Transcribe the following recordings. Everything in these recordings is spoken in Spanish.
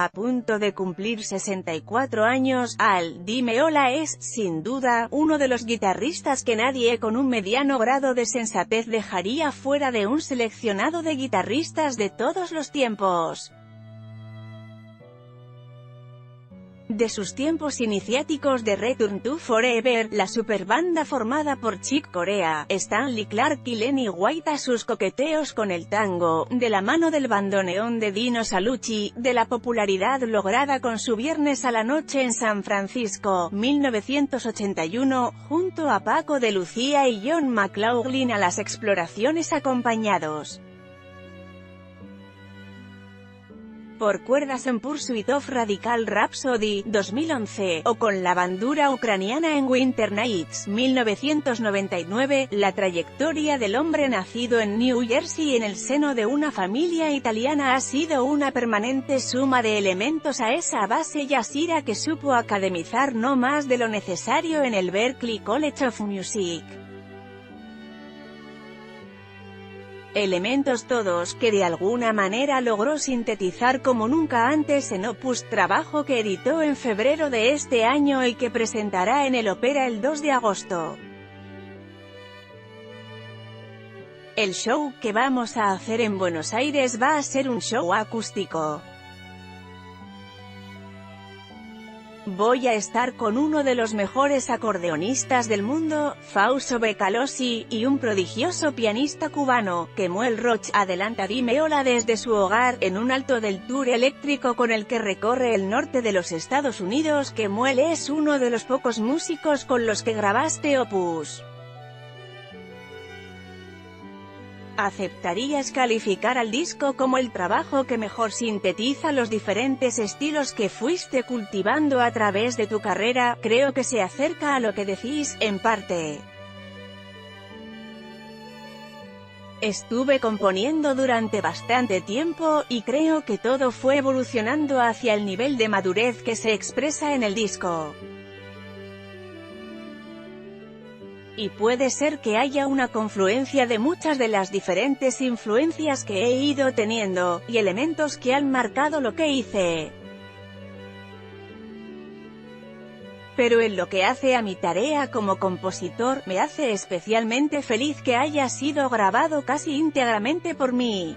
A punto de cumplir 64 años, Al Di Meola es, sin duda, uno de los guitarristas que nadie con un mediano grado de sensatez dejaría fuera de un seleccionado de guitarristas de todos los tiempos. De sus tiempos iniciáticos de Return to Forever, la superbanda formada por Chick Corea, Stanley Clarke y Lenny White, a sus coqueteos con el tango, de la mano del bandoneón de Dino Salucci, de la popularidad lograda con su Viernes a la Noche en San Francisco, 1981, junto a Paco de Lucía y John McLaughlin, a las exploraciones acompañados por cuerdas en Pursuit of Radical Rhapsody, 2011, o con la bandura ucraniana en Winter Nights, 1999, la trayectoria del hombre nacido en New Jersey en el seno de una familia italiana ha sido una permanente suma de elementos a esa base jazzera que supo academizar no más de lo necesario en el Berklee College of Music. Elementos todos que de alguna manera logró sintetizar como nunca antes en Opus, trabajo que editó en febrero de este año y que presentará en el Opera el 2 de agosto. El show que vamos a hacer en Buenos Aires va a ser un show acústico. Voy a estar con uno de los mejores acordeonistas del mundo, Fausto Becalosi, y un prodigioso pianista cubano, Kemuel Roch, adelanta Di Meola desde su hogar, en un alto del tour eléctrico con el que recorre el norte de los Estados Unidos. Kemuel es uno de los pocos músicos con los que grabaste Opus. ¿Aceptarías calificar al disco como el trabajo que mejor sintetiza los diferentes estilos que fuiste cultivando a través de tu carrera? Creo que se acerca a lo que decís, en parte. Estuve componiendo durante bastante tiempo, y creo que todo fue evolucionando hacia el nivel de madurez que se expresa en el disco. Y puede ser que haya una confluencia de muchas de las diferentes influencias que he ido teniendo, y elementos que han marcado lo que hice. Pero en lo que hace a mi tarea como compositor, me hace especialmente feliz que haya sido grabado casi íntegramente por mí.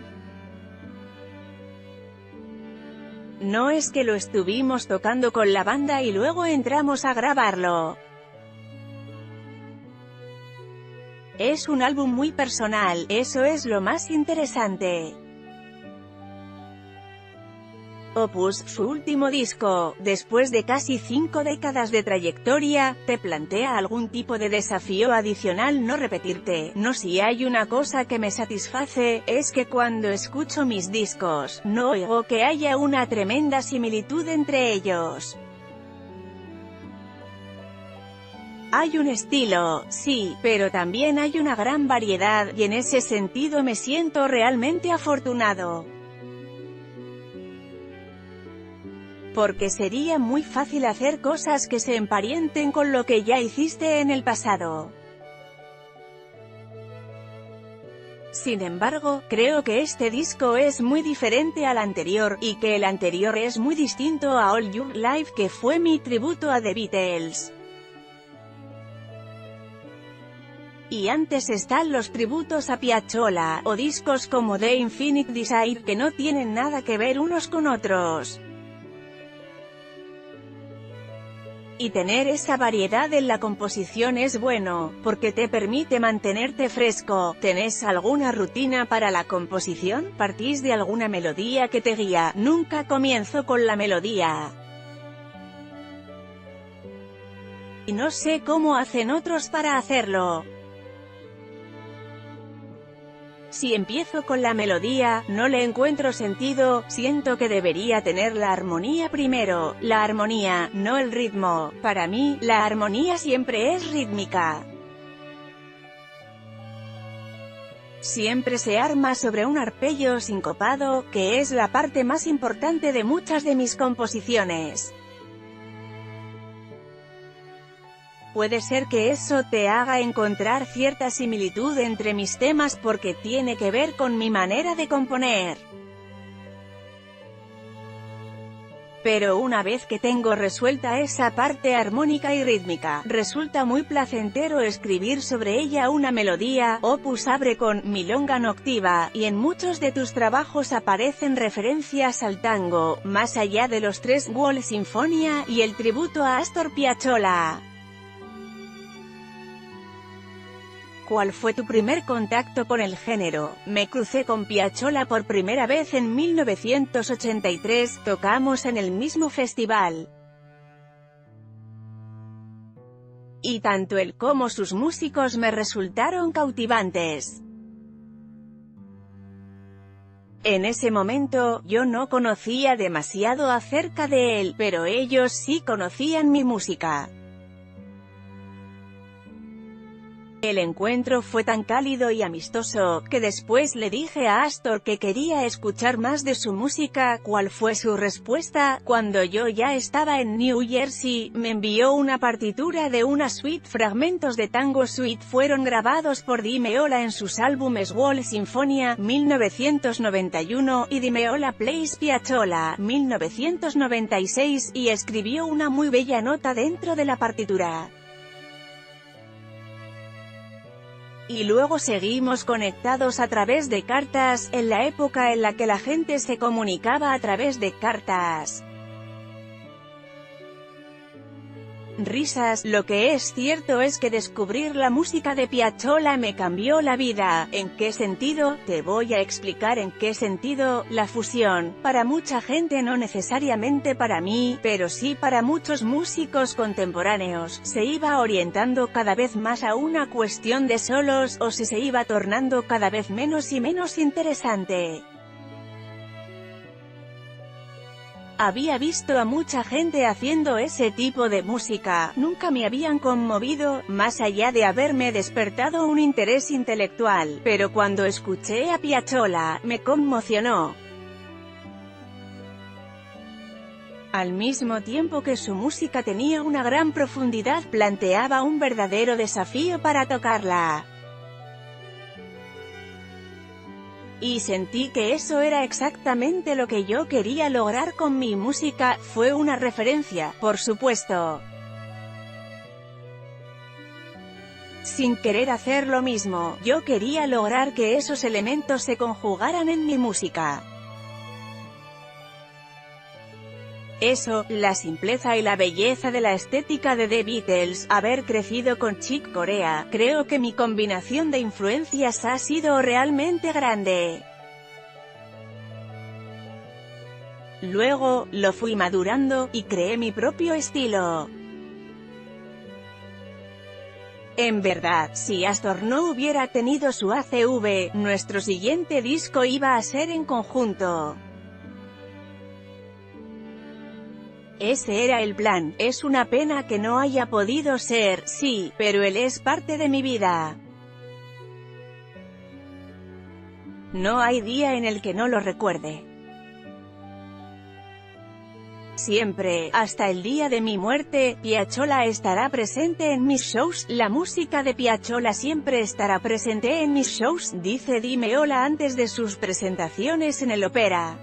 No es que lo estuvimos tocando con la banda y luego entramos a grabarlo. Es un álbum muy personal, eso es lo más interesante. Opus, su último disco, después de casi 5 décadas de trayectoria, ¿te plantea algún tipo de desafío adicional? No repetirte. No, si hay una cosa que me satisface, es que cuando escucho mis discos, no oigo que haya una tremenda similitud entre ellos. Hay un estilo, sí, pero también hay una gran variedad, y en ese sentido me siento realmente afortunado. Porque sería muy fácil hacer cosas que se emparenten con lo que ya hiciste en el pasado. Sin embargo, creo que este disco es muy diferente al anterior, y que el anterior es muy distinto a All Your Life, que fue mi tributo a The Beatles. Y antes están los tributos a Piazzolla, o discos como The Infinite Desire, que no tienen nada que ver unos con otros. Y tener esa variedad en la composición es bueno, porque te permite mantenerte fresco. ¿Tenés alguna rutina para la composición? ¿Partís de alguna melodía que te guía? Nunca comienzo con la melodía. Y no sé cómo hacen otros para hacerlo. Si empiezo con la melodía, no le encuentro sentido, siento que debería tener la armonía primero, la armonía, no el ritmo. Para mí, la armonía siempre es rítmica. Siempre se arma sobre un arpegio sincopado, que es la parte más importante de muchas de mis composiciones. Puede ser que eso te haga encontrar cierta similitud entre mis temas porque tiene que ver con mi manera de componer. Pero una vez que tengo resuelta esa parte armónica y rítmica, resulta muy placentero escribir sobre ella una melodía. Opus abre con Milonga Noctiva, y en muchos de tus trabajos aparecen referencias al tango, más allá de los tres Wall Sinfonia, y el tributo a Astor Piazzolla. ¿Cuál fue tu primer contacto con el género? Me crucé con Piazzolla por primera vez en 1983, tocamos en el mismo festival. Y tanto él como sus músicos me resultaron cautivantes. En ese momento, yo no conocía demasiado acerca de él, pero ellos sí conocían mi música. El encuentro fue tan cálido y amistoso, que después le dije a Astor que quería escuchar más de su música. ¿Cuál fue su respuesta? Cuando yo ya estaba en New Jersey, me envió una partitura de una suite. Fragmentos de Tango Suite fueron grabados por Di Meola en sus álbumes Wall Sinfonia, 1991, y Di Meola Plays Piazzolla, 1996, y escribió una muy bella nota dentro de la partitura. Y luego seguimos conectados a través de cartas, en la época en la que la gente se comunicaba a través de cartas. Risas. Lo que es cierto es que descubrir la música de Piazzolla me cambió la vida. ¿En qué sentido? Te voy a explicar en qué sentido. La fusión, para mucha gente, no necesariamente para mí, pero sí para muchos músicos contemporáneos, se iba orientando cada vez más a una cuestión de solos, o se iba tornando cada vez menos y menos interesante. Había visto a mucha gente haciendo ese tipo de música, nunca me habían conmovido, más allá de haberme despertado un interés intelectual, pero cuando escuché a Piazzolla, me conmocionó. Al mismo tiempo que su música tenía una gran profundidad, planteaba un verdadero desafío para tocarla. Y sentí que eso era exactamente lo que yo quería lograr con mi música. Fue una referencia, por supuesto, sin querer hacer lo mismo. Yo quería lograr que esos elementos se conjugaran en mi música. Eso, la simpleza y la belleza de la estética de The Beatles, haber crecido con Chick Corea, creo que mi combinación de influencias ha sido realmente grande. Luego, lo fui madurando, y creé mi propio estilo. En verdad, si Astor no hubiera tenido su ACV, nuestro siguiente disco iba a ser en conjunto. Ese era el plan. Es una pena que no haya podido ser, sí, pero él es parte de mi vida. No hay día en el que no lo recuerde. Siempre, hasta el día de mi muerte, Piazzolla estará presente en mis shows. La música de Piazzolla siempre estará presente en mis shows, dice Di Meola antes de sus presentaciones en el ópera.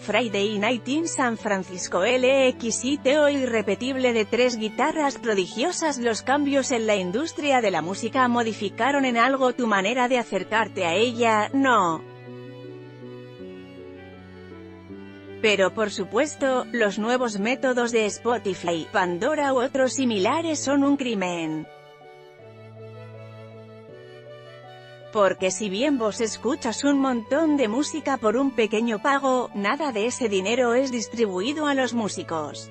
Friday Night in San Francisco. El éxito irrepetible de tres guitarras prodigiosas. Los cambios en la industria de la música modificaron en algo tu manera de acercarte a ella, ¿no? Pero por supuesto, los nuevos métodos de Spotify, Pandora u otros similares son un crimen. Porque si bien vos escuchas un montón de música por un pequeño pago, nada de ese dinero es distribuido a los músicos.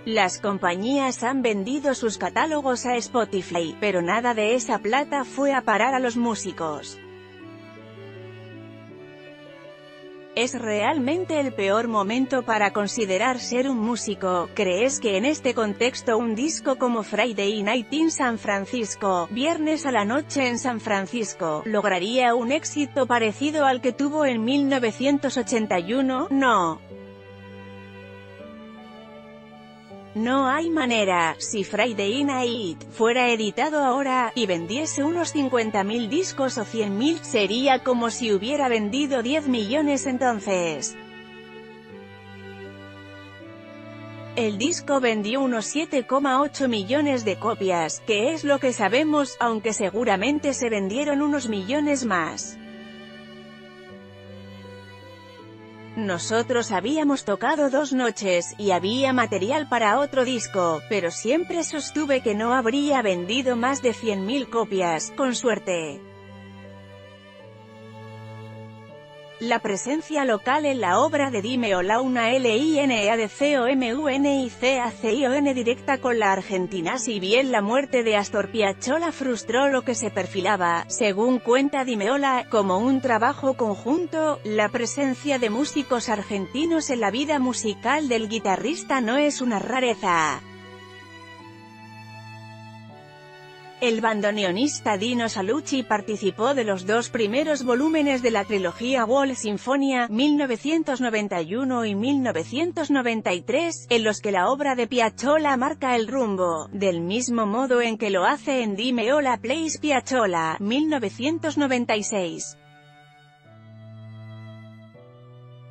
Las compañías han vendido sus catálogos a Spotify, pero nada de esa plata fue a parar a los músicos. ¿Es realmente el peor momento para considerar ser un músico? ¿Crees que en este contexto un disco como Friday Night in San Francisco, Viernes a la noche en San Francisco, lograría un éxito parecido al que tuvo en 1981? No. No hay manera. Si Friday Night fuera editado ahora, y vendiese unos 50.000 discos o 100.000, sería como si hubiera vendido 10 millones entonces. El disco vendió unos 7,8 millones de copias, que es lo que sabemos, aunque seguramente se vendieron unos millones más. Nosotros habíamos tocado 2 noches, y había material para otro disco, pero siempre sostuve que no habría vendido más de 100.000 copias, con suerte. La presencia local en la obra de Dime Hola, una LINEADCOMUNICACION directa con la Argentina. Si bien la muerte de Astor Piazzolla frustró lo que se perfilaba, según cuenta Dime Hola, como un trabajo conjunto, la presencia de músicos argentinos en la vida musical del guitarrista no es una rareza. El bandoneonista Dino Salucci participó de los 2 primeros volúmenes de la trilogía Wall Sinfonia, 1991 y 1993, en los que la obra de Piazzolla marca el rumbo, del mismo modo en que lo hace en Dime Hola Plays Piazzolla, 1996.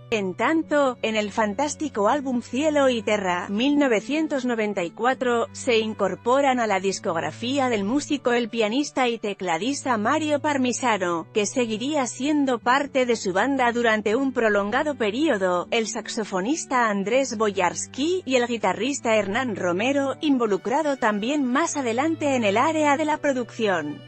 En tanto, en el fantástico álbum Cielo y Terra, 1994, se incorporan a la discografía del músico el pianista y tecladista Mario Parmisano, que seguiría siendo parte de su banda durante un prolongado período, el saxofonista Andrés Boyarsky, y el guitarrista Hernán Romero, involucrado también más adelante en el área de la producción.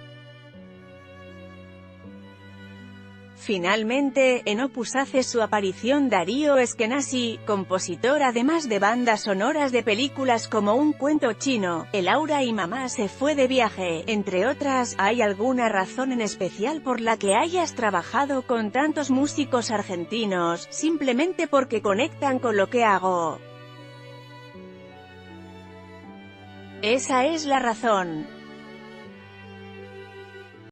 Finalmente, en Opus hace su aparición Darío Eskenazi, compositor además de bandas sonoras de películas como Un cuento chino, El aura y Mamá se fue de viaje, entre otras. ¿Hay alguna razón en especial por la que hayas trabajado con tantos músicos argentinos? Simplemente porque conectan con lo que hago. Esa es la razón.